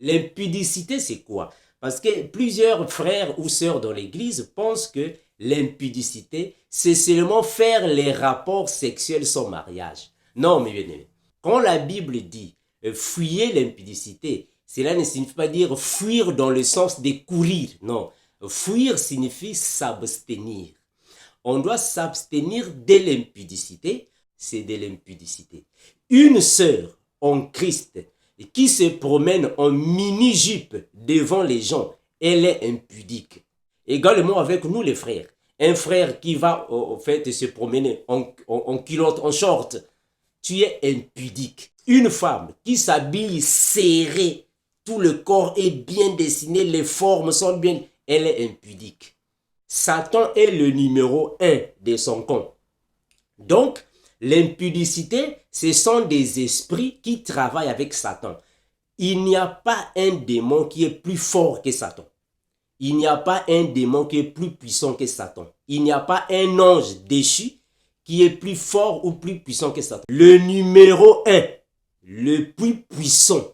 L'impudicité, c'est quoi? Parce que plusieurs frères ou sœurs dans l'église pensent que l'impudicité, c'est seulement faire les rapports sexuels sans mariage. Non, mes bien-aimés. Quand la Bible dit fuyez l'impudicité, cela ne signifie pas dire fuir dans le sens de courir. Non. Fuir signifie s'abstenir. On doit s'abstenir de l'impudicité, c'est de l'impudicité. Une sœur en Christ qui se promène en mini-jupe devant les gens, elle est impudique. Également avec nous les frères. Un frère qui va au fait se promener en culotte, en short, tu es impudique. Une femme qui s'habille serrée, tout le corps est bien dessiné, les formes sont bien, elle est impudique. Satan est le numéro 1 de son camp. Donc, l'impudicité, ce sont des esprits qui travaillent avec Satan. Il n'y a pas un démon qui est plus fort que Satan. Il n'y a pas un démon qui est plus puissant que Satan. Il n'y a pas un ange déchu qui est plus fort ou plus puissant que Satan. Le numéro 1, le plus puissant,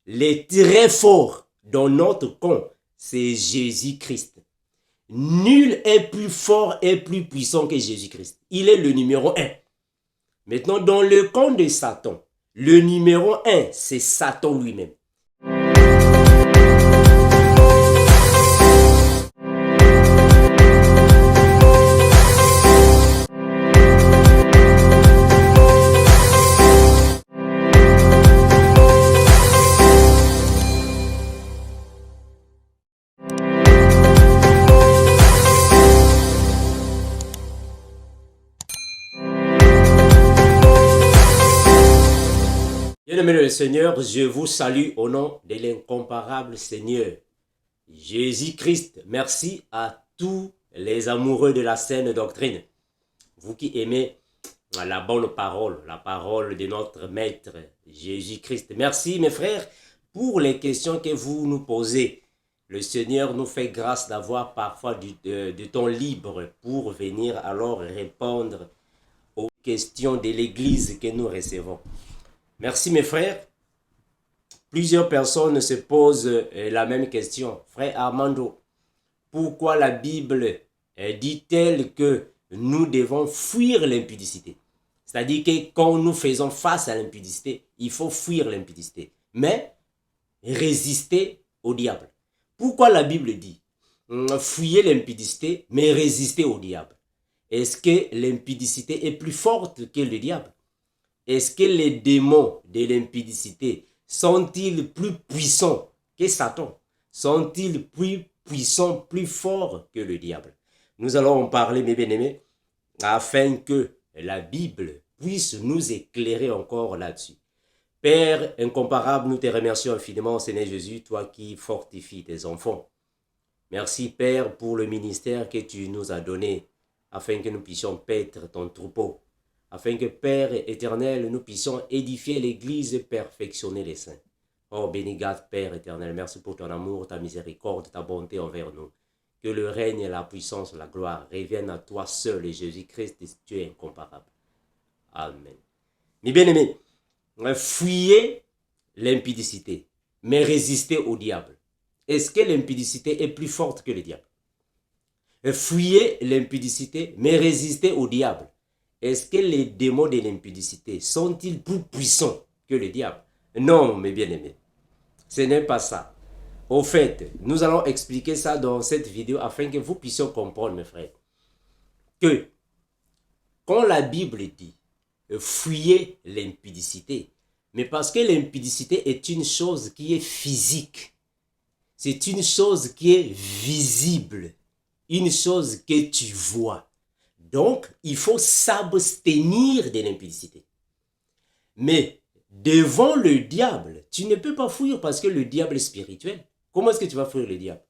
le très fort dans notre camp, c'est Jésus-Christ. Nul est plus fort et plus puissant que Jésus-Christ. Il est le numéro 1. Maintenant, dans le camp de Satan, le numéro 1, c'est Satan lui-même. Bien-aimé le Seigneur, je vous salue au nom de l'incomparable Seigneur Jésus-Christ. Merci à tous les amoureux de la saine doctrine. Vous qui aimez la bonne parole, la parole de notre Maître Jésus-Christ. Merci mes frères pour les questions que vous nous posez. Le Seigneur nous fait grâce d'avoir parfois du temps libre pour venir alors répondre aux questions de l'Église que nous recevons. Merci mes frères. Plusieurs personnes se posent la même question. Frère Armando, pourquoi la Bible dit-elle que nous devons fuir l'impudicité? C'est-à-dire que quand nous faisons face à l'impudicité, il faut fuir l'impudicité, mais résister au diable. Pourquoi la Bible dit fuyez l'impudicité, mais résistez au diable? Est-ce que l'impudicité est plus forte que le diable? Est-ce que les démons de l'impudicité sont-ils plus puissants que Satan? Sont-ils plus puissants, plus forts que le diable? Nous allons en parler, mes bien-aimés, afin que la Bible puisse nous éclairer encore là-dessus. Père incomparable, nous te remercions infiniment, Seigneur Jésus, toi qui fortifies tes enfants. Merci, Père, pour le ministère que tu nous as donné, afin que nous puissions paître ton troupeau. Afin que, Père éternel, nous puissions édifier l'Église et perfectionner les saints. Oh, béni garde, Père éternel, merci pour ton amour, ta miséricorde, ta bonté envers nous. Que le règne, la puissance, la gloire reviennent à toi seul et Jésus-Christ, tu es incomparable. Amen. Mes bien-aimés, fuyez l'impudicité, mais résistez au diable. Est-ce que l'impudicité est plus forte que le diable? Fuyez l'impudicité, mais résistez au diable. Est-ce que les démons de l'impudicité sont-ils plus puissants que le diable? Non, mes bien-aimés. Ce n'est pas ça. Au fait, nous allons expliquer ça dans cette vidéo afin que vous puissiez comprendre, mes frères, que quand la Bible dit fuyez l'impudicité, mais parce que l'impudicité est une chose qui est physique, c'est une chose qui est visible, une chose que tu vois. Donc, il faut s'abstenir de l'impudicité. Mais devant le diable, tu ne peux pas fuir parce que le diable est spirituel. Comment est-ce que tu vas fuir le diable?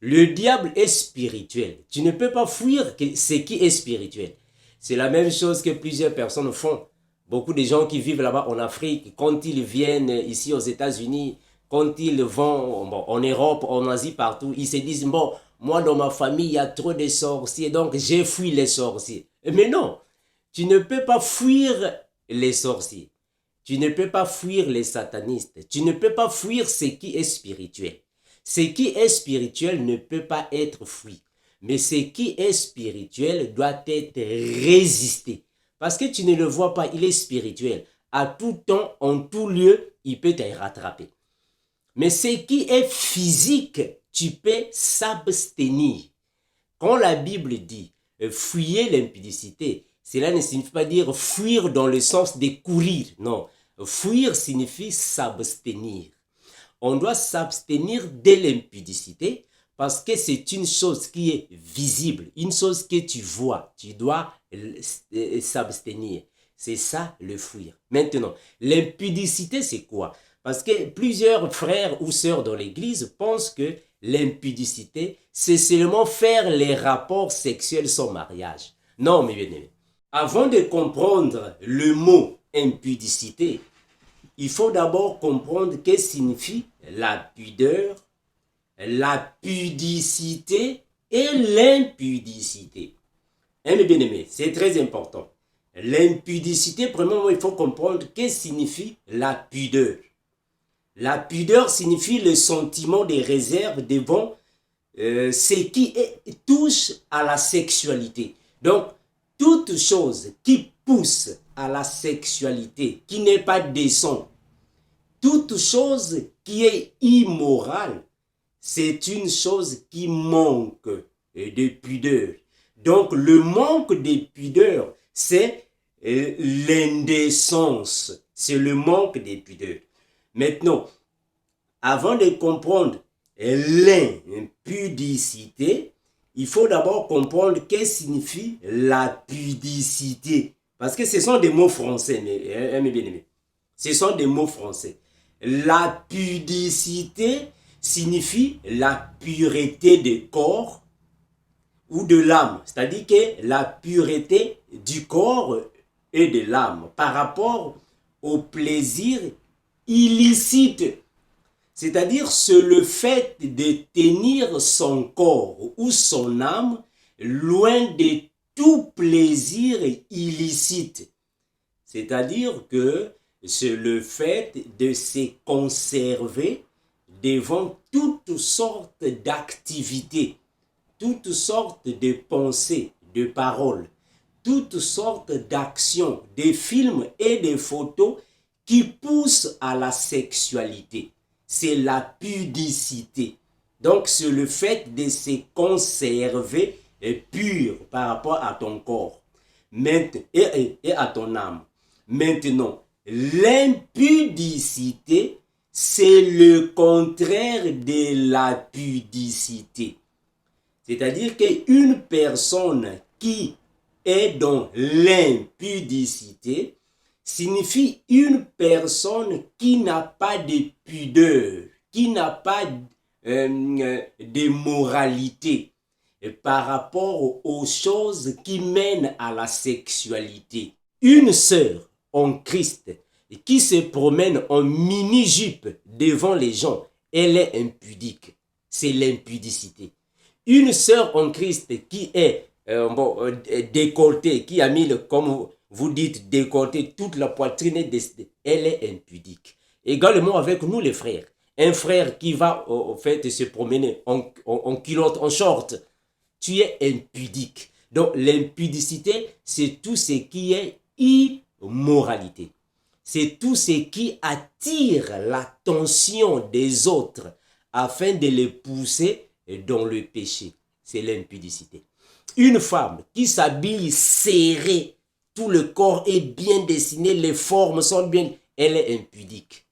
Le diable est spirituel. Tu ne peux pas fuir ce qui est spirituel. C'est la même chose que plusieurs personnes font. Beaucoup de gens qui vivent là-bas en Afrique, quand ils viennent ici aux États-Unis, quand ils vont en Europe, en Asie, partout, ils se disent, bon, moi dans ma famille, il y a trop de sorciers, donc j'ai fui les sorciers. Mais non, tu ne peux pas fuir les sorciers. Tu ne peux pas fuir les satanistes. Tu ne peux pas fuir ce qui est spirituel. Ce qui est spirituel ne peut pas être fui. Mais ce qui est spirituel doit être résisté. Parce que tu ne le vois pas, il est spirituel. À tout temps, en tout lieu, il peut te rattraper. Mais ce qui est physique, tu peux s'abstenir. Quand la Bible dit fuyez l'impudicité, cela ne signifie pas dire fuir dans le sens de courir. Non, fuir signifie s'abstenir. On doit s'abstenir de l'impudicité parce que c'est une chose qui est visible, une chose que tu vois. Tu dois s'abstenir. C'est ça le fuir. Maintenant, l'impudicité c'est quoi? Parce que plusieurs frères ou sœurs dans l'église pensent que l'impudicité, c'est seulement faire les rapports sexuels sans mariage. Non, mes bien-aimés. Avant de comprendre le mot impudicité, il faut d'abord comprendre ce que signifie la pudeur, la pudicité et l'impudicité. Hein, mes bien-aimés, c'est très important. L'impudicité, premièrement, il faut comprendre ce que signifie la pudeur. La pudeur signifie le sentiment de réserve devant ce qui touche à la sexualité. Donc, toute chose qui pousse à la sexualité, qui n'est pas décent, toute chose qui est immorale, c'est une chose qui manque de pudeur. Donc, le manque de pudeur, c'est l'indécence, c'est le manque de pudeur. Maintenant, avant de comprendre l'impudicité, il faut d'abord comprendre ce que signifie la pudicité. Parce que ce sont des mots français, mes bien-aimés. Ce sont des mots français. La pudicité signifie la pureté du corps ou de l'âme. C'est-à-dire que la pureté du corps et de l'âme par rapport au plaisir illicite. C'est-à-dire c'est le fait de tenir son corps ou son âme loin de tout plaisir illicite. C'est-à-dire que c'est le fait de se conserver devant toutes sortes d'activités, toutes sortes de pensées, de paroles, toutes sortes d'actions, de films et de photos qui poussent à la sexualité. C'est la pudicité. Donc, c'est le fait de se conserver pur par rapport à ton corps et à ton âme. Maintenant, l'impudicité, c'est le contraire de la pudicité. C'est-à-dire qu'une personne qui est dans l'impudicité signifie une personne qui n'a pas de pudeur, qui n'a pas de moralité par rapport aux choses qui mènent à la sexualité. Une sœur en Christ qui se promène en mini-jupe devant les gens, elle est impudique. C'est l'impudicité. Une sœur en Christ qui est décolletée, qui a mis, comme vous dites, décolleté, toute la poitrine est décidée, elle est impudique. Également avec nous les frères. Un frère qui va au fait se promener en culotte, en short, tu es impudique. Donc l'impudicité, c'est tout ce qui est immoralité. C'est tout ce qui attire l'attention des autres afin de les pousser dans le péché. C'est l'impudicité. Une femme qui s'habille serrée, tout le corps est bien dessiné, les formes sont bien, elle est impudique.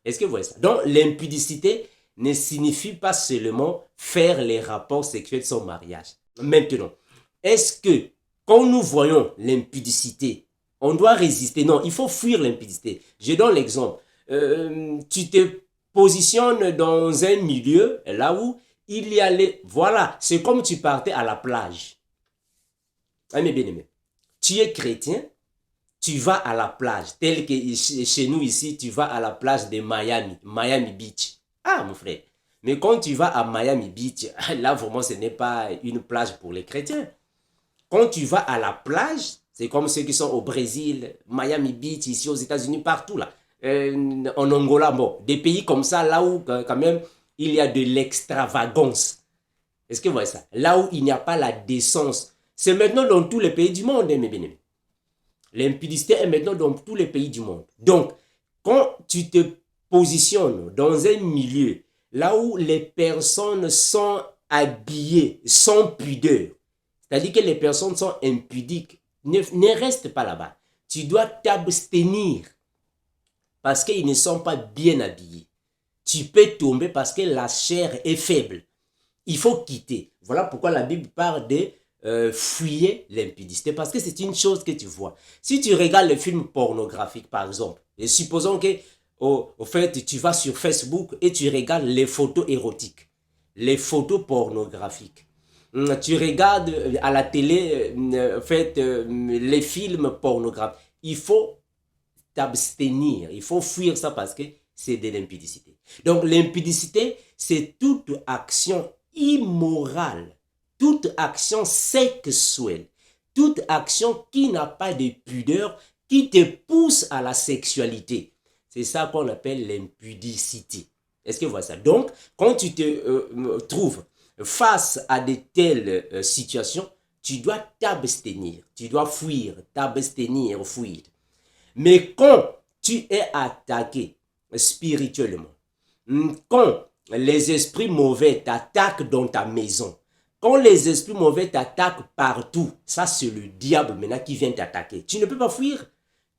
Est-ce que vous voyez ça? Donc l'impudicité ne signifie pas seulement faire les rapports sexuels sans mariage. Maintenant, est-ce que quand nous voyons l'impudicité, on doit résister? Non, il faut fuir l'impudicité. Je donne l'exemple. Tu te positionnes dans un milieu là où il y a les... Voilà, c'est comme tu partais à la plage. Ah, mes bien-aimés, tu es chrétien, tu vas à la plage, tel que chez nous ici, tu vas à la plage de Miami, Miami Beach. Ah, mon frère. Mais quand tu vas à Miami Beach, là, vraiment, ce n'est pas une plage pour les chrétiens. Quand tu vas à la plage, C'est comme ceux qui sont au Brésil, Miami Beach, ici aux États-Unis, partout là. En Angola, bon, des pays comme ça, là où quand même il y a de l'extravagance. Est-ce que vous voyez ça? Là où il n'y a pas la décence. C'est maintenant dans tous les pays du monde, mes bien-aimés. L'impudicité est maintenant dans tous les pays du monde. Donc, quand tu te positionnes dans un milieu, là où les personnes sont habillées sans pudeur, c'est-à-dire que les personnes sont impudiques, ne reste pas là-bas. Tu dois t'abstenir parce qu'ils ne sont pas bien habillés. Tu peux tomber parce que la chair est faible. Il faut quitter. Voilà pourquoi la Bible parle de fuyer l'impudicité. Parce que c'est une chose que tu vois. Si tu regardes les films pornographiques, par exemple, et supposons que au fait, tu vas sur Facebook et tu regardes les photos érotiques, les photos pornographiques. Tu regardes à la télé, les films pornographiques. Il faut t'abstenir. Il faut fuir ça parce que c'est de l'impudicité. Donc l'impudicité, c'est toute action immorale, toute action sexuelle, toute action qui n'a pas de pudeur, qui te pousse à la sexualité. C'est ça qu'on appelle l'impudicité. Est-ce que vous voyez ça? Donc, quand tu te trouves face à de telles situations, tu dois t'abstenir, tu dois fuir, t'abstenir, fuir. Mais quand tu es attaqué spirituellement, quand les esprits mauvais t'attaquent dans ta maison, quand les esprits mauvais t'attaquent partout, ça c'est le diable maintenant qui vient t'attaquer. Tu ne peux pas fuir.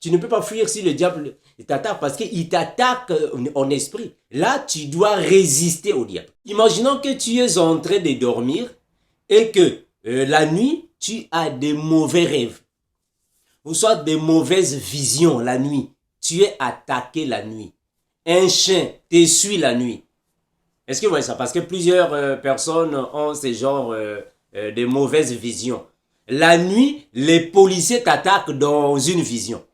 Tu ne peux pas fuir si le diable t'attaque parce qu'il t'attaque en esprit. Là, tu dois résister au diable. Imaginons que tu es en train de dormir et que la nuit, tu as des mauvais rêves. Ou soit des mauvaises visions la nuit. Tu es attaqué la nuit. Un chien te suit la nuit. Est-ce que vous voyez ça? Parce que plusieurs personnes ont ce genre de mauvaises visions. La nuit, les policiers t'attaquent dans une vision.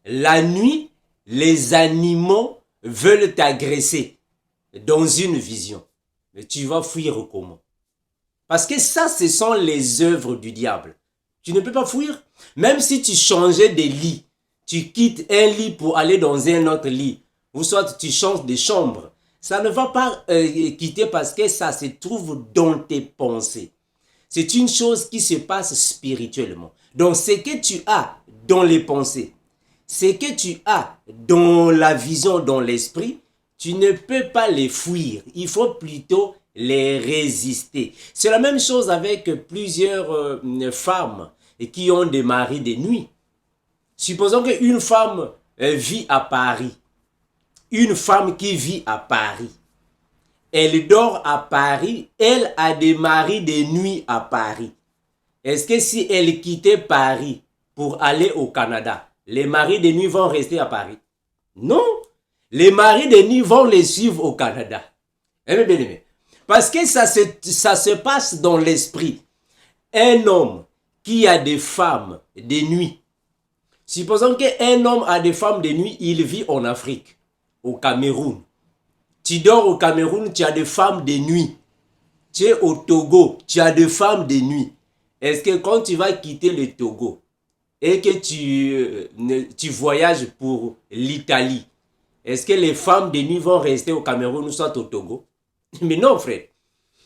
La nuit, les animaux veulent t'agresser dans une vision. Mais tu vas fuir comment? Parce que ça, ce sont les œuvres du diable. Tu ne peux pas fuir. Même si tu changeais de lit, tu quittes un lit pour aller dans un autre lit, ou soit tu changes de chambre, ça ne va pas quitter parce que ça se trouve dans tes pensées. C'est une chose qui se passe spirituellement. Donc, ce que tu as dans les pensées, ce que tu as dans la vision, dans l'esprit, tu ne peux pas les fuir. Il faut plutôt les résister. C'est la même chose avec plusieurs femmes qui ont des maris de nuit. Supposons qu'une femme vit à Paris. Une femme qui vit à Paris. Elle dort à Paris. Elle a des maris de nuit à Paris. Est-ce que si elle quittait Paris pour aller au Canada, les maris de nuit vont rester à Paris? Non. Les maris de nuit vont les suivre au Canada. Parce que ça se passe dans l'esprit. Un homme qui a des femmes de nuit. Supposons qu'un homme a des femmes de nuit, il vit en Afrique, au Cameroun. Tu dors au Cameroun, tu as des femmes de nuit. Tu es au Togo, tu as des femmes de nuit. Est-ce que quand tu vas quitter le Togo et que tu voyages pour l'Italie, est-ce que les femmes de nuit vont rester au Cameroun ou soit au Togo? Mais non, frère.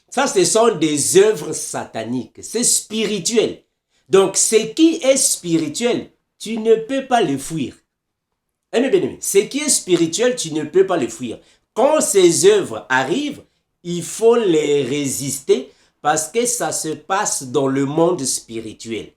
Ça, ce sont des œuvres sataniques. C'est spirituel. Donc, ce qui est spirituel, tu ne peux pas le fuir. Ce qui est spirituel, tu ne peux pas le fuir. Quand ces œuvres arrivent, il faut les résister parce que ça se passe dans le monde spirituel.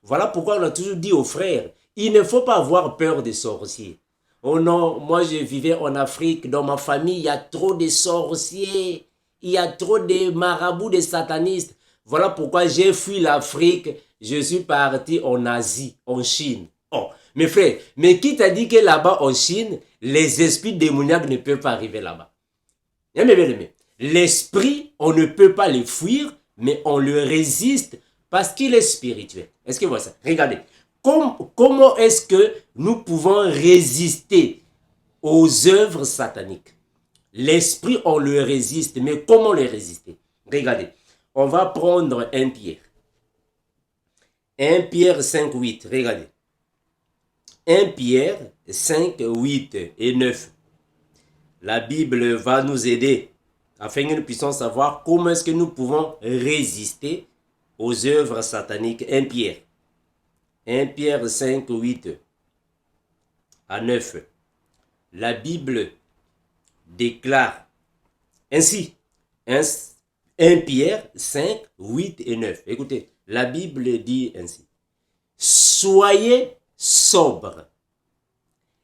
Voilà pourquoi on a toujours dit aux frères, il ne faut pas avoir peur des sorciers. Oh non, moi je vivais en Afrique, dans ma famille, il y a trop de sorciers, il y a trop de marabouts, de satanistes. Voilà pourquoi j'ai fui l'Afrique, je suis parti en Asie, en Chine. Oh, mes frères, mais qui t'a dit que là-bas en Chine, les esprits démoniaques ne peuvent pas arriver là-bas? L'esprit, on ne peut pas le fuir, mais on le résiste parce qu'il est spirituel. Est-ce que vous voyez ça? Regardez. Comment est-ce que nous pouvons résister aux œuvres sataniques? L'esprit, on le résiste, mais comment le résister? Regardez, on va prendre 1 Pierre. 1 Pierre 5, 8. Regardez. 1 Pierre 5, 8 et 9. La Bible va nous aider afin que nous puissions savoir comment est-ce que nous pouvons résister aux œuvres sataniques. 1 Pierre. 1 Pierre 5, 8 à 9. La Bible déclare ainsi. 1 Pierre 5, 8 et 9. Écoutez, la Bible dit ainsi. Soyez sobres,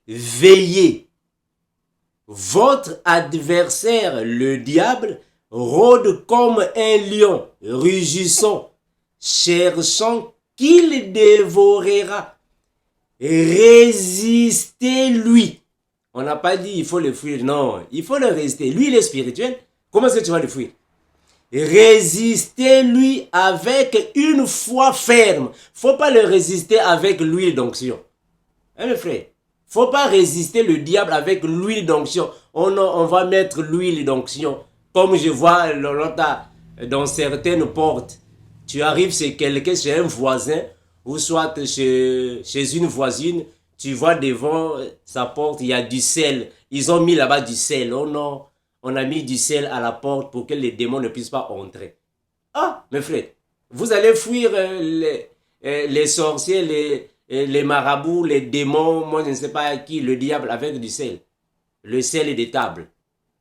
veillez. Votre adversaire, le diable, rôde comme un lion, rugissant, cherchant qu'il dévorera. Résistez-lui. On n'a pas dit il faut le fuir, non, il faut le résister. Lui, il est spirituel. Comment est-ce que tu vas le fuir? Résistez-lui avec une foi ferme. Faut pas le résister avec l'huile d'onction. Hein, mes frères? Faut pas résister le diable avec l'huile d'onction. On va mettre l'huile d'onction. Comme je vois dans certaines portes. Tu arrives chez quelqu'un, chez un voisin, ou soit chez une voisine, tu vois devant sa porte, il y a du sel. Ils ont mis là-bas du sel. Oh non, on a mis du sel à la porte pour que les démons ne puissent pas entrer. Ah, mes frères, vous allez fuir les sorciers, les marabouts, les démons, moi je ne sais pas qui, le diable avec du sel. Le sel est des tables.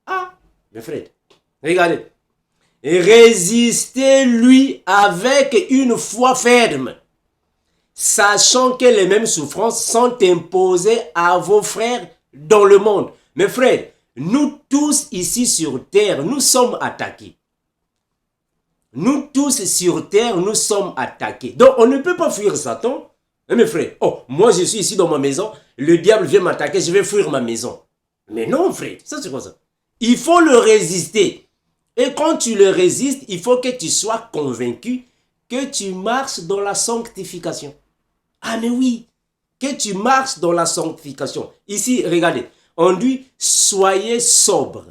Ah, mes frères, regardez. Résistez-lui avec une foi ferme, sachant que les mêmes souffrances sont imposées à vos frères dans le monde. Mes frères, nous tous ici sur terre, nous sommes attaqués. Nous tous sur terre, nous sommes attaqués. Donc on ne peut pas fuir Satan. Hein, mes frères, oh, moi je suis ici dans ma maison, le diable vient m'attaquer, je vais fuir ma maison. Mais non, frère, ça c'est quoi ça? Il faut le résister. Et quand tu le résistes, il faut que tu sois convaincu que tu marches dans la sanctification. Ah mais oui, que tu marches dans la sanctification. Ici, regardez, on dit soyez sobres,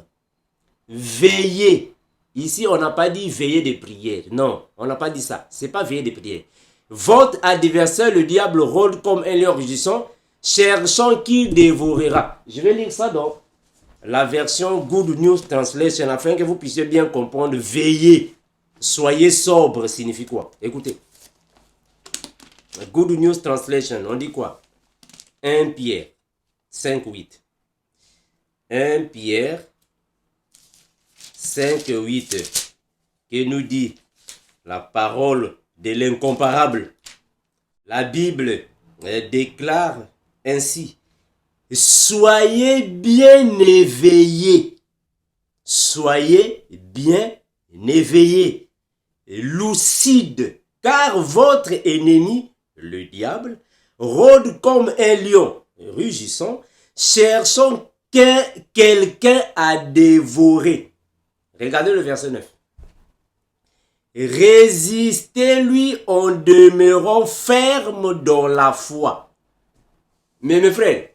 veillez. Ici, on n'a pas dit veiller des prières. Non, on n'a pas dit ça. C'est pas veiller des prières. Votre adversaire, le diable, rôde comme un lion rugissant, cherchant qui dévorera. Je vais lire ça dans la version Good News Translation afin que vous puissiez bien comprendre. Veillez, soyez sobre signifie quoi? Écoutez. Good News Translation, on dit quoi? 1 Pierre 5, 8. 1 Pierre 5, 8. Que nous dit la parole de l'incomparable? La Bible déclare ainsi. Soyez bien éveillés. Soyez bien éveillés. Lucides. Car votre ennemi, le diable, rôde comme un lion, rugissant, cherchant quelqu'un à dévorer. Regardez le verset 9. Résistez-lui en demeurant ferme dans la foi. Mais mes frères,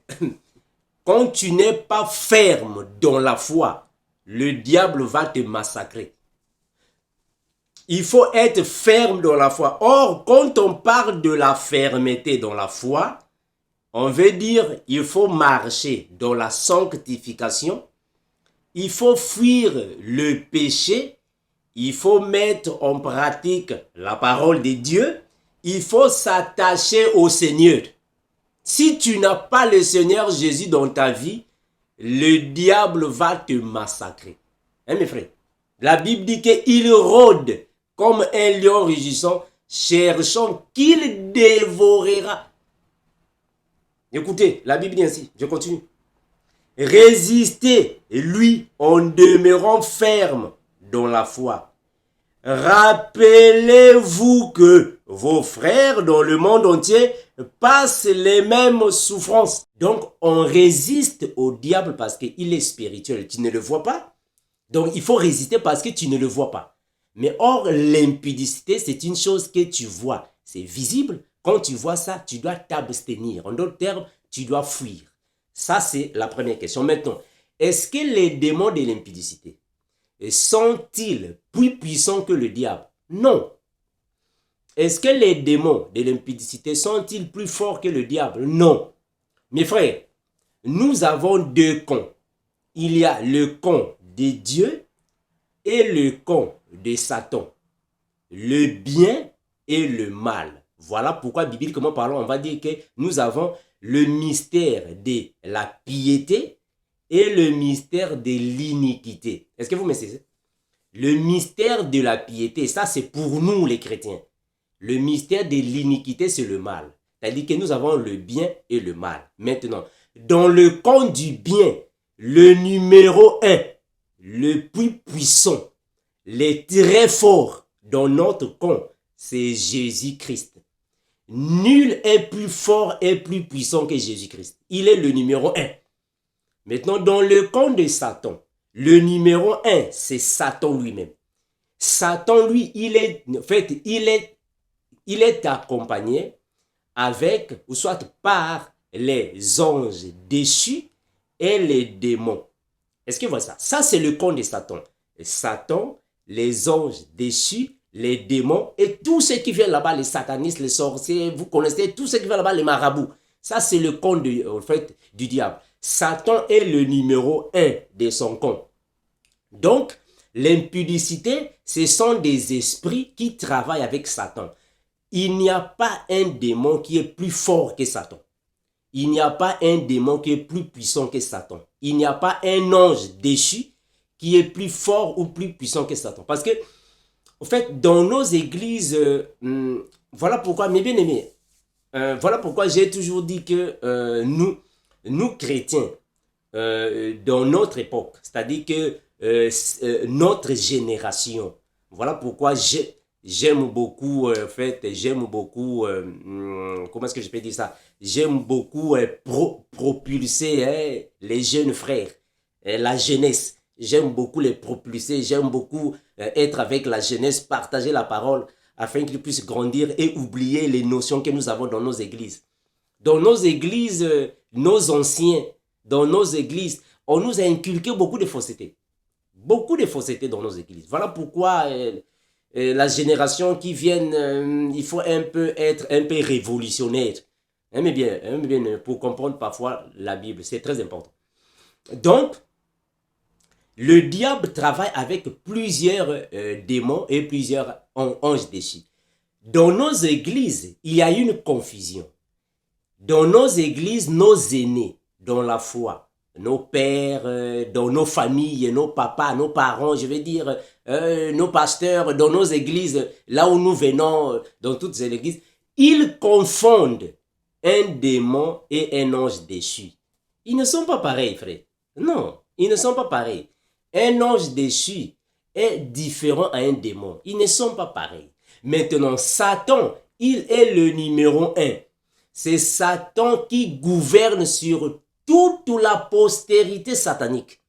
quand tu n'es pas ferme dans la foi, le diable va te massacrer. Il faut être ferme dans la foi. Or, quand on parle de la fermeté dans la foi, on veut dire il faut marcher dans la sanctification, il faut fuir le péché, il faut mettre en pratique la parole de Dieu, il faut s'attacher au Seigneur. Si tu n'as pas le Seigneur Jésus dans ta vie, le diable va te massacrer. Hein, mes frères? La Bible dit qu'il rôde comme un lion rugissant, cherchant qu'il dévorera. Écoutez, la Bible dit ainsi, je continue. Résistez, lui, en demeurant ferme dans la foi. Rappelez-vous que vos frères dans le monde entier passent les mêmes souffrances. Donc, on résiste au diable parce qu'il est spirituel. Tu ne le vois pas. Donc, il faut résister parce que tu ne le vois pas. Mais or, l'impudicité, c'est une chose que tu vois. C'est visible. Quand tu vois ça, tu dois t'abstenir. En d'autres termes, tu dois fuir. Ça, c'est la première question. Maintenant, est-ce que les démons de l'impudicité sont-ils plus puissants que le diable? Non. Est-ce que les démons de l'impudicité sont-ils plus forts que le diable? Non. Mes frères, nous avons deux camps. Il y a le camp de Dieu et le camp de Satan. Le bien et le mal. Voilà pourquoi, bibliquement parlant, on va dire que nous avons le mystère de la piété et le mystère de l'iniquité. Est-ce que vous me suivez? Le mystère de la piété, ça c'est pour nous les chrétiens. Le mystère de l'iniquité, c'est le mal. C'est-à-dire que nous avons le bien et le mal. Maintenant, dans le camp du bien, le numéro 1, le plus puissant, le très fort dans notre camp, c'est Jésus-Christ. Nul est plus fort et plus puissant que Jésus-Christ. Il est le numéro 1. Maintenant, dans le camp de Satan, le numéro 1, c'est Satan lui-même. Satan, lui, il est accompagné avec, ou soit par les anges déchus et les démons. Est-ce que vous voyez ça? Ça, c'est le camp de Satan. Satan, les anges déchus, les démons et tous ceux qui viennent là-bas, les satanistes, les sorciers, vous connaissez tous ceux qui viennent là-bas, les marabouts. Ça, c'est le camp du diable. Satan est le numéro 1 de son camp. Donc, l'impudicité, ce sont des esprits qui travaillent avec Satan. Il n'y a pas un démon qui est plus fort que Satan. Il n'y a pas un démon qui est plus puissant que Satan. Il n'y a pas un ange déchu qui est plus fort ou plus puissant que Satan. Parce que, en fait, dans nos églises, voilà pourquoi, mes bien-aimés, voilà pourquoi j'ai toujours dit que nous chrétiens, dans notre époque, c'est-à-dire que notre génération, voilà pourquoi j'aime beaucoup, en fait, j'aime beaucoup, comment est-ce que je peux dire ça? J'aime beaucoup propulser les jeunes frères, la jeunesse. J'aime beaucoup les propulser, j'aime beaucoup être avec la jeunesse, partager la parole afin qu'ils puissent grandir et oublier les notions que nous avons dans nos églises. Dans nos églises, nos anciens, dans nos églises, on nous a inculqué beaucoup de fausseté. Beaucoup de fausseté dans nos églises. Voilà pourquoi la génération qui vient, il faut être un peu révolutionnaire. Aimez bien, pour comprendre parfois la Bible, c'est très important. Donc, le diable travaille avec plusieurs démons et plusieurs anges déchus. Dans nos églises, il y a une confusion. Dans nos églises, nos aînés, dans la foi, nos pères, dans nos familles, nos papas, nos parents, je veux dire, nos pasteurs, dans nos églises, là où nous venons, dans toutes ces églises, ils confondent un démon et un ange déchu. Ils ne sont pas pareils, frère. Non, ils ne sont pas pareils. Un ange déchu est différent à un démon. Ils ne sont pas pareils. Maintenant, Satan, il est le numéro 1. C'est Satan qui gouverne sur toute la postérité satanique.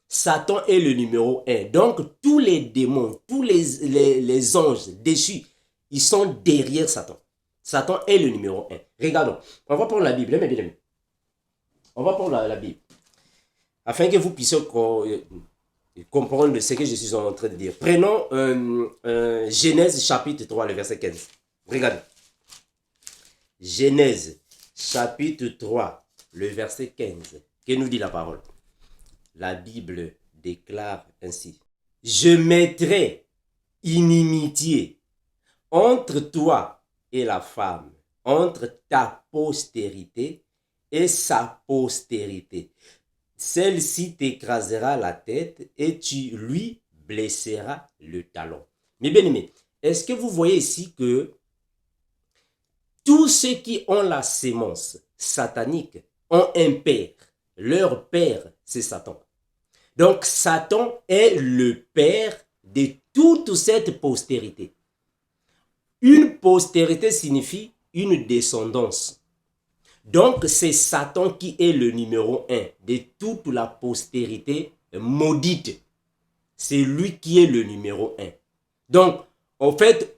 Satan est le numéro 1. Donc, tous les démons, tous les anges déchus, ils sont derrière Satan. Satan est le numéro 1. Regardons. On va prendre la Bible. On va prendre la Bible. Afin que vous puissiez comprendre ce que je suis en train de dire. Prenons Genèse chapitre 3, le verset 15. Regardez. Genèse chapitre 3, le verset 15. Que nous dit la parole? La Bible déclare ainsi. Je mettrai inimitié entre toi et la femme, entre ta postérité et sa postérité. Celle-ci t'écrasera la tête et tu lui blesseras le talon. Mes bien-aimés, est-ce que vous voyez ici que tous ceux qui ont la sémence satanique ont un père. Leur père, c'est Satan. Donc, Satan est le père de toute cette postérité. Une postérité signifie une descendance. Donc, c'est Satan qui est le numéro 1 de toute la postérité maudite. C'est lui qui est le numéro 1. Donc, en fait,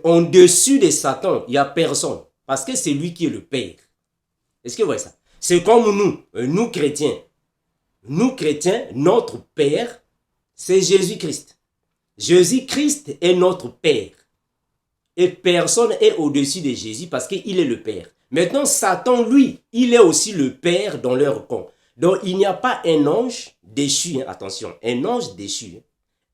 en dessus de Satan, il n'y a personne. Parce que c'est lui qui est le Père. Est-ce que vous voyez ça? C'est comme nous chrétiens. Nous chrétiens, notre Père, c'est Jésus-Christ. Jésus-Christ est notre Père. Et personne n'est au-dessus de Jésus parce qu'il est le Père. Maintenant, Satan, lui, il est aussi le Père dans leur camp. Donc, il n'y a pas un ange déchu, hein, attention, un ange déchu, hein,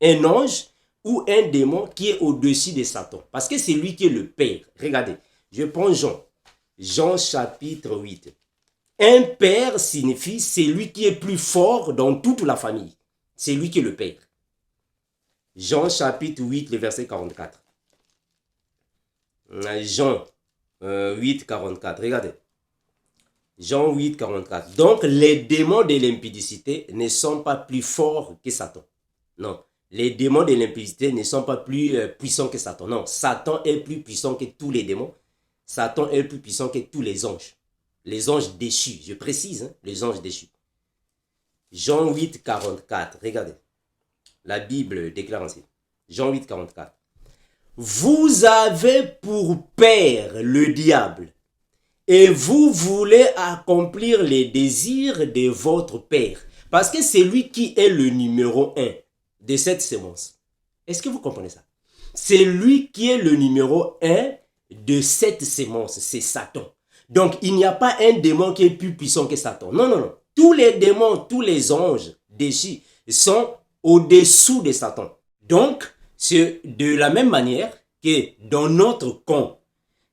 un ange ou un démon qui est au-dessus de Satan. Parce que c'est lui qui est le Père. Regardez, je prends Jean. Jean chapitre 8. Un père signifie c'est lui qui est plus fort dans toute la famille. C'est lui qui est le Père. Jean chapitre 8, le verset 44. Jean 8, 44. Regardez. Jean 8, 44. Donc, les démons de l'impudicité ne sont pas plus forts que Satan. Non. Les démons de l'impudicité ne sont pas plus puissants que Satan. Non. Satan est plus puissant que tous les démons. Satan est plus puissant que tous les anges. Les anges déchus. Je précise, hein, les anges déchus. Jean 8, 44. Regardez. La Bible déclare ainsi. Jean 8, 44. Vous avez pour père le diable, et vous voulez accomplir les désirs de votre père. Parce que c'est lui qui est le numéro 1 de cette sémence. Est-ce que vous comprenez ça? C'est lui qui est le numéro 1 de cette sémence. C'est Satan. Donc, il n'y a pas un démon qui est plus puissant que Satan. Non, non, non. Tous les démons, tous les anges déchus sont au-dessous de Satan. Donc, c'est de la même manière que dans notre camp,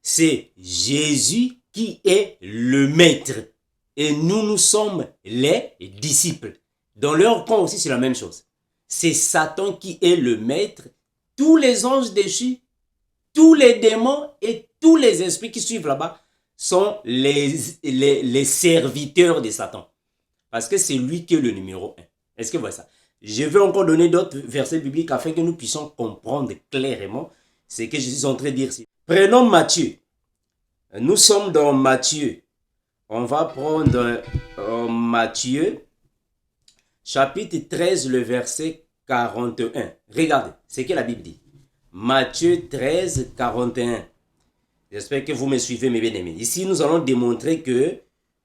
c'est Jésus qui est le maître. Et nous sommes les disciples. Dans leur camp aussi, c'est la même chose. C'est Satan qui est le maître. Tous les anges déchus, tous les démons et tous les esprits qui suivent là-bas sont les serviteurs de Satan. Parce que c'est lui qui est le numéro 1. Est-ce que vous voyez ça? Je vais encore donner d'autres versets bibliques afin que nous puissions comprendre clairement ce que Jésus est en train de dire ici. Prenons Matthieu. Nous sommes dans Matthieu. On va prendre Matthieu, chapitre 13, le verset 41. Regardez ce que la Bible dit. Matthieu 13, 41. J'espère que vous me suivez, mes bien-aimés. Ici, nous allons démontrer que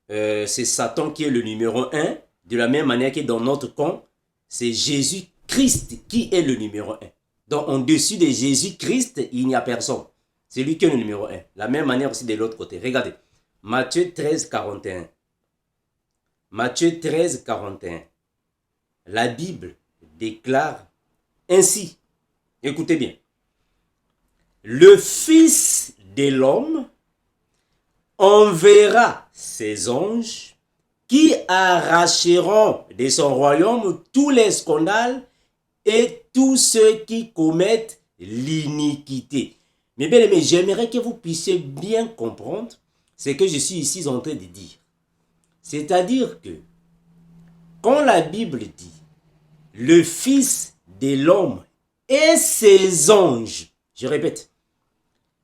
c'est Satan qui est le numéro 1. De la même manière que dans notre camp, c'est Jésus-Christ qui est le numéro 1. Donc, en-dessus de Jésus-Christ, il n'y a personne. C'est lui qui est le numéro 1. La même manière aussi de l'autre côté. Regardez. Matthieu 13, 41. Matthieu 13, 41. La Bible déclare ainsi. Écoutez bien. Le Fils de l'homme enverra ses anges qui arracheront de son royaume tous les scandales et tous ceux qui commettent l'iniquité. Mais bien aimés, j'aimerais que vous puissiez bien comprendre ce que je suis ici en train de dire. C'est-à-dire que quand la Bible dit le Fils de l'homme et ses anges, je répète,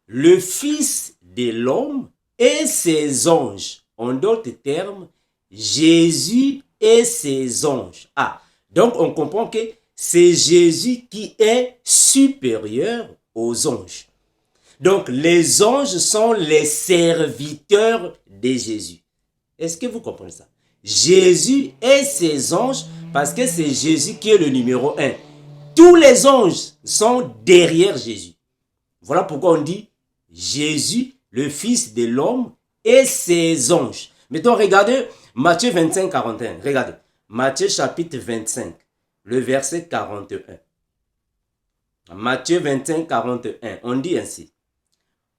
le Fils de l'homme et ses anges, en d'autres termes, Jésus et ses anges. Ah, donc on comprend que c'est Jésus qui est supérieur aux anges. Donc les anges sont les serviteurs de Jésus. Est-ce que vous comprenez ça? Jésus et ses anges, parce que c'est Jésus qui est le numéro 1. Tous les anges sont derrière Jésus. Voilà pourquoi on dit Jésus, le Fils de l'homme et ses anges. Maintenant, regardez Matthieu 25, 41. Regardez. Matthieu chapitre 25, le verset 41. Matthieu 25, 41. On dit ainsi.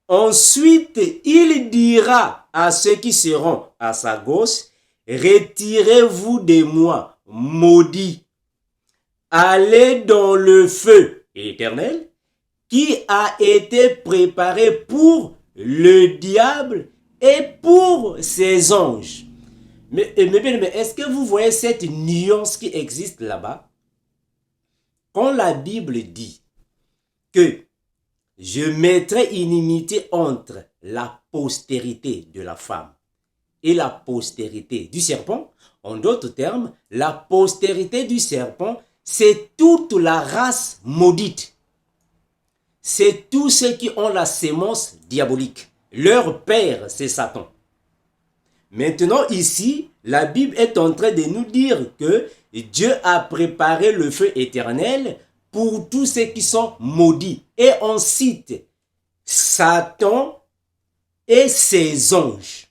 Ensuite, il dira à ceux qui seront à sa gauche, retirez-vous de moi, maudits. Allez dans le feu éternel qui a été préparé pour le diable et pour ses anges. Mais est-ce que vous voyez cette nuance qui existe là-bas? Quand la Bible dit que je mettrai inimitié entre la postérité de la femme et la postérité du serpent, en d'autres termes, la postérité du serpent, c'est toute la race maudite. C'est tous ceux qui ont la sémence diabolique. Leur père, c'est Satan. Maintenant, ici, la Bible est en train de nous dire que Dieu a préparé le feu éternel pour tous ceux qui sont maudits. Et on cite Satan et ses anges.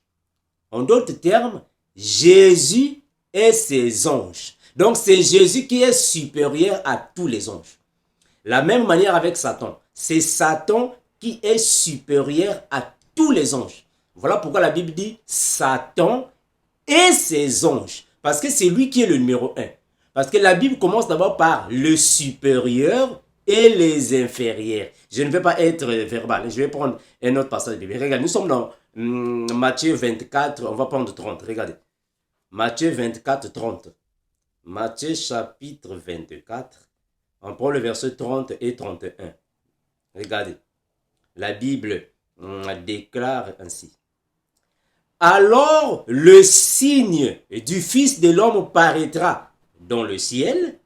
En d'autres termes, Jésus et ses anges. Donc c'est Jésus qui est supérieur à tous les anges. La même manière avec Satan. C'est Satan qui est supérieur à tous les anges. Voilà pourquoi la Bible dit Satan et ses anges. Parce que c'est lui qui est le numéro 1. Parce que la Bible commence d'abord par le supérieur et les inférieurs. Je ne vais pas être verbal. Je vais prendre un autre passage biblique. Regardez, nous sommes dans Matthieu 24. On va prendre 30. Regardez. Matthieu 24, 30. Matthieu chapitre 24. On prend le verset 30 et 31. Regardez. La Bible déclare ainsi. Alors le signe du Fils de l'homme paraîtra dans le ciel.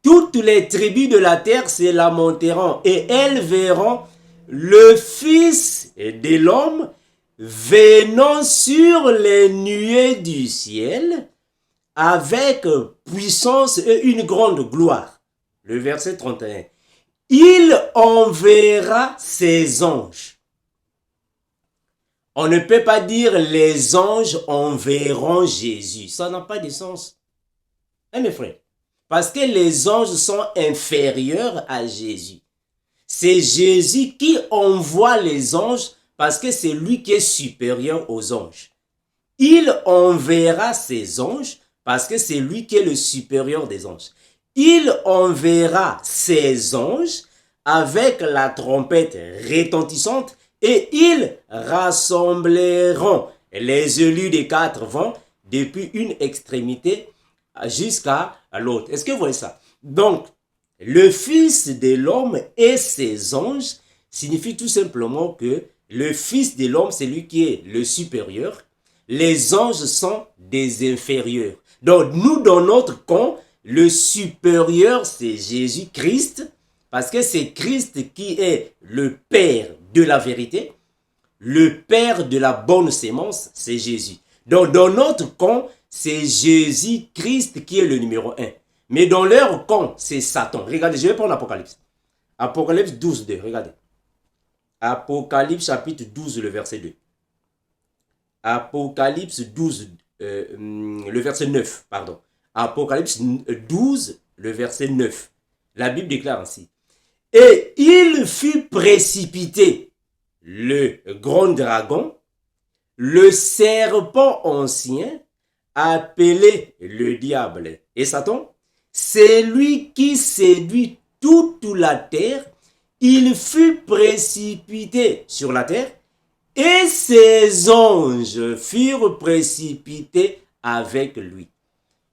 Toutes les tribus de la terre se lamenteront et elles verront le Fils de l'homme venant sur les nuées du ciel avec puissance et une grande gloire. Le verset 31. Il enverra ses anges. On ne peut pas dire les anges enverront Jésus. Ça n'a pas de sens. Hein, mes frères? Parce que les anges sont inférieurs à Jésus. C'est Jésus qui envoie les anges parce que c'est lui qui est supérieur aux anges. Il enverra ses anges parce que c'est lui qui est le supérieur des anges. Il enverra ses anges avec la trompette retentissante et ils rassembleront les élus des 4 vents depuis une extrémité jusqu'à l'autre. Est-ce que vous voyez ça? Donc, le Fils de l'homme et ses anges signifie tout simplement que le Fils de l'homme, c'est lui qui est le supérieur. Les anges sont des inférieurs. Donc, nous, dans notre camp, le supérieur, c'est Jésus-Christ, parce que c'est Christ qui est le Père de la vérité. Le Père de la bonne sémence, c'est Jésus. Donc, dans notre camp, c'est Jésus-Christ qui est le numéro 1. Mais dans leur camp, c'est Satan. Regardez, je vais prendre Apocalypse. Apocalypse 12, 2, regardez. Apocalypse chapitre 12, le verset 2. Apocalypse 12, le verset 9, pardon. Apocalypse 12, le verset 9. La Bible déclare ainsi. Et il fut précipité, le grand dragon, le serpent ancien, appelé le diable et Satan, c'est lui qui séduit toute la terre. Il fut précipité sur la terre et ses anges furent précipités avec lui.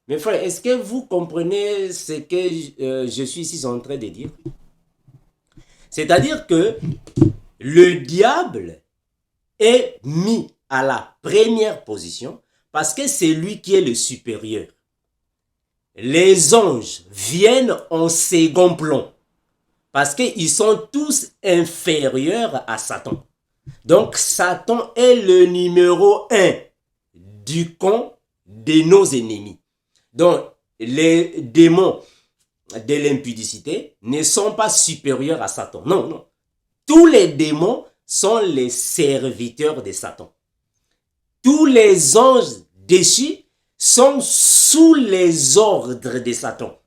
Mes frères, est-ce que vous comprenez ce que je suis ici en train de dire? C'est-à-dire que le diable est mis à la première position parce que c'est lui qui est le supérieur. Les anges viennent en second plan parce qu'ils sont tous inférieurs à Satan. Donc Satan est le numéro 1 du camp de nos ennemis. Donc les démons de l'impudicité ne sont pas supérieurs à Satan. Non, non. Tous les démons sont les serviteurs de Satan. Tous les anges déchus sont sous les ordres de Satan.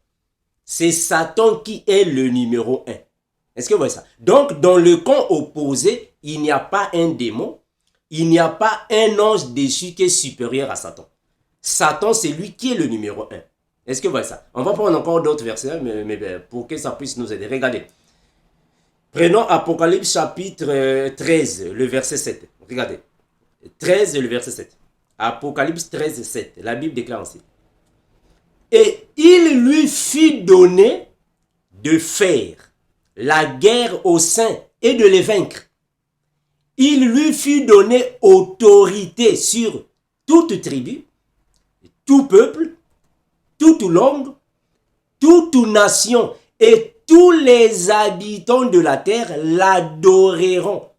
C'est Satan qui est le numéro 1. Est-ce que vous voyez ça? Donc, dans le camp opposé, il n'y a pas un démon, il n'y a pas un ange déchu qui est supérieur à Satan. Satan, c'est lui qui est le numéro 1. Est-ce que vous voyez ça? On va prendre encore d'autres versets, mais pour que ça puisse nous aider. Regardez. Prenons Apocalypse chapitre 13, le verset 7. Regardez. 13, le verset 7. Apocalypse 13, 7. La Bible déclare ainsi. Et il lui fut donné de faire la guerre aux saints et de les vaincre. Il lui fut donné autorité sur toute tribu, tout peuple, toute langue, toute nation et tous les habitants de la terre l'adoreront.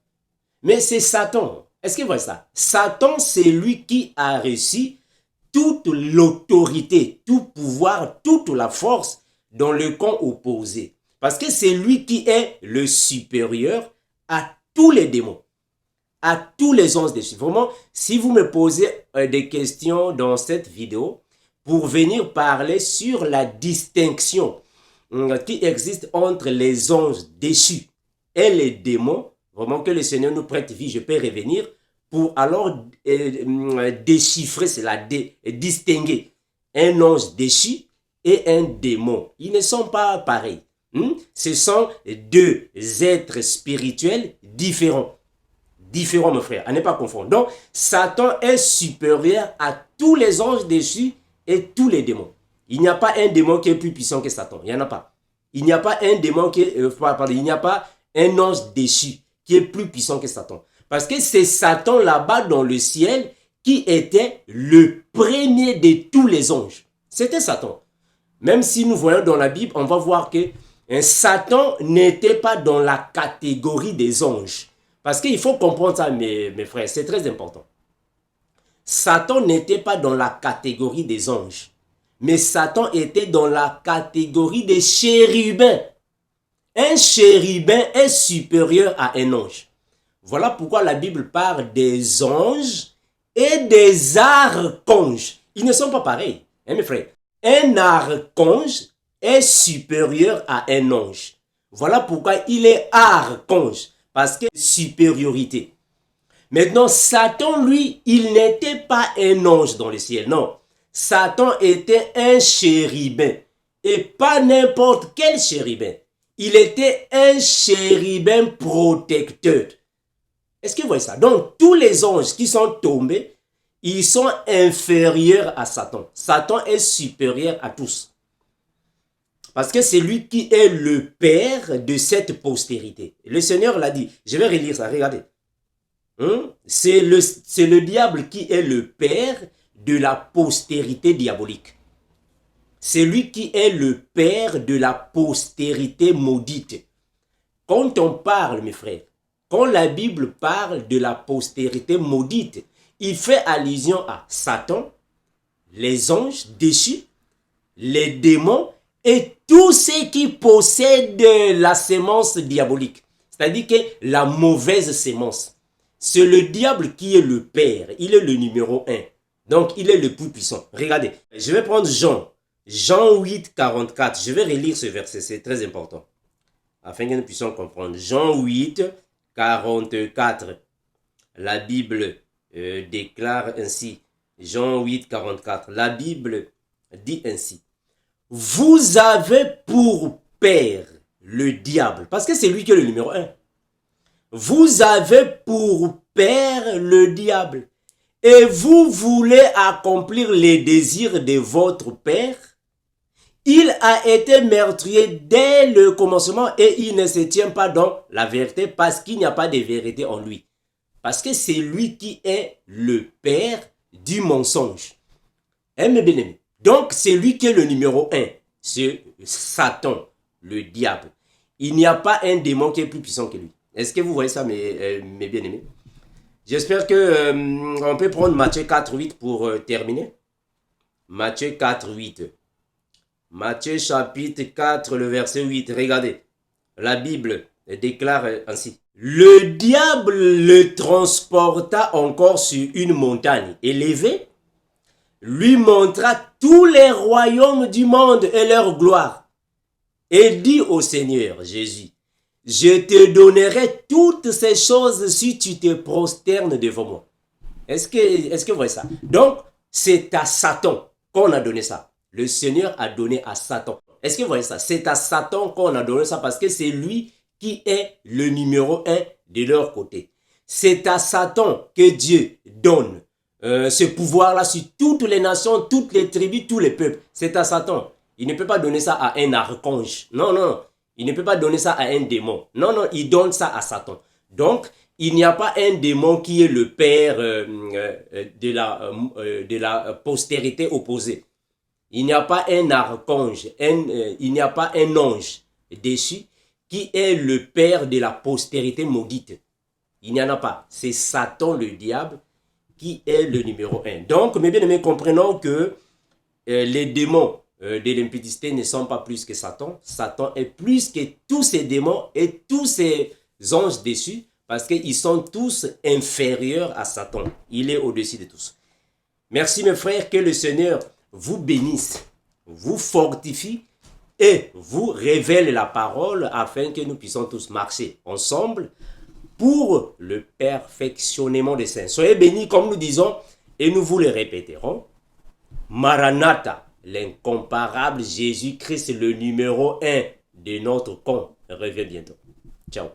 Mais c'est Satan. Est-ce que vous voyez ça? Satan, c'est lui qui a reçu toute l'autorité, tout pouvoir, toute la force dans le camp opposé. Parce que c'est lui qui est le supérieur, à tous les démons, à tous les anges déchus. Vraiment, si vous me posez des questions dans cette vidéo pour venir parler sur la distinction qui existe entre les anges déchus et les démons, vraiment que le Seigneur nous prête vie, je peux revenir pour alors déchiffrer cela, distinguer un ange déchu et un démon. Ils ne sont pas pareils. Ce sont deux êtres spirituels différents. Différents, mon frère, à ne pas confondre. Donc, Satan est supérieur à tous les anges déchus et tous les démons. Il n'y a pas un démon qui est plus puissant que Satan. Il n'y en a pas. Il n'y a pas un démon qui est, il n'y a pas un ange déchu qui est plus puissant que Satan. Parce que c'est Satan là-bas dans le ciel qui était le premier de tous les anges. C'était Satan. Même si nous voyons dans la Bible, on va voir que Satan n'était pas dans la catégorie des anges. Parce qu'il faut comprendre ça, mes frères, c'est très important. Satan n'était pas dans la catégorie des anges. Mais Satan était dans la catégorie des chérubins. Un chérubin est supérieur à un ange. Voilà pourquoi la Bible parle des anges et des archanges. Ils ne sont pas pareils, hein, mes frères. Un archange est supérieur à un ange. Voilà pourquoi il est archange, parce que supériorité. Maintenant, Satan, lui, il n'était pas un ange dans le ciel, non. Satan était un chérubin, et pas n'importe quel chérubin. Il était un chérubin protecteur. Est-ce que vous voyez ça? Donc, tous les anges qui sont tombés, ils sont inférieurs à Satan. Satan est supérieur à tous. Parce que c'est lui qui est le père de cette postérité. Le Seigneur l'a dit. Je vais relire ça, regardez. C'est le diable qui est le père de la postérité diabolique. C'est lui qui est le père de la postérité maudite. Quand on parle, mes frères, quand la Bible parle de la postérité maudite, il fait allusion à Satan, les anges déchus, les démons et tous ceux qui possèdent la sémence diabolique. C'est-à-dire que la mauvaise sémence. C'est le diable qui est le père. Il est le numéro 1. Donc, il est le plus puissant. Regardez, je vais prendre Jean 8, 44. Je vais relire ce verset, c'est très important. Afin que nous puissions comprendre. Jean 8, 44. La Bible déclare ainsi. Jean 8, 44. La Bible dit ainsi. Vous avez pour père le diable. Parce que c'est lui qui est le numéro 1. Vous avez pour père le diable. Et vous voulez accomplir les désirs de votre père. Il a été meurtrier dès le commencement et il ne se tient pas dans la vérité parce qu'il n'y a pas de vérité en lui. Parce que c'est lui qui est le père du mensonge. Hein, mes bien-aimés? Donc, c'est lui qui est le numéro 1. C'est Satan, le diable. Il n'y a pas un démon qui est plus puissant que lui. Est-ce que vous voyez ça, mes bien-aimés? J'espère que on peut prendre Matthieu 4, 8 pour terminer. Matthieu 4, 8. Matthieu chapitre 4, le verset 8. Regardez. La Bible déclare ainsi. Le diable le transporta encore sur une montagne élevée, lui montra tous les royaumes du monde et leur gloire, et dit au Seigneur Jésus, je te donnerai toutes ces choses si tu te prosternes devant moi. Est-ce que vous voyez ça? Donc, c'est à Satan qu'on a donné ça. Le Seigneur a donné à Satan. Est-ce que vous voyez ça? C'est à Satan qu'on a donné ça parce que c'est lui qui est le numéro 1 de leur côté. C'est à Satan que Dieu donne ce pouvoir-là sur toutes les nations, toutes les tribus, tous les peuples. C'est à Satan. Il ne peut pas donner ça à un archange. Non, non. Il ne peut pas donner ça à un démon. Non, non, il donne ça à Satan. Donc, il n'y a pas un démon qui est le père de la postérité opposée. Il n'y a pas un archange, il n'y a pas un ange déchu qui est le père de la postérité maudite. Il n'y en a pas. C'est Satan, le diable, qui est le numéro 1. Donc, mes bien-aimés, comprenons que les démons de l'impudicité ne sont pas plus que Satan. Satan est plus que tous ces démons et tous ces anges déçus parce qu'ils sont tous inférieurs à Satan. Il est au-dessus de tous. Merci mes frères, que le Seigneur vous bénisse, vous fortifie et vous révèle la parole afin que nous puissions tous marcher ensemble pour le perfectionnement des saints. Soyez bénis comme nous disons et nous vous le répéterons. Maranatha, l'incomparable Jésus-Christ, le numéro 1 de notre camp, revient bientôt. Ciao.